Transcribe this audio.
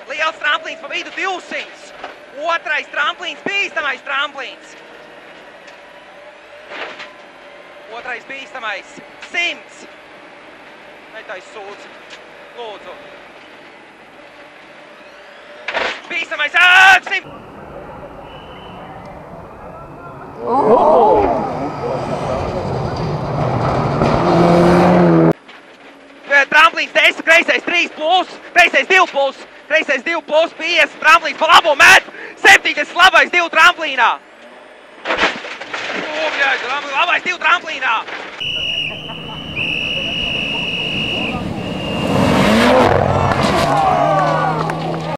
Liels tramplīns pa vidu 200. Otrais tramplīns, bīstamais tramplīns. Otrais bīstamais 100. Netais sūdz. Lūdzu. Bīstamais 100. Tramplīns 10, kreisais 3 plus, kreisais 2 plus, kreisais 2 plus, 50, tramplīns pa labo met, 70 labais 2 tramplīnā. Labais 2 tramplīnā.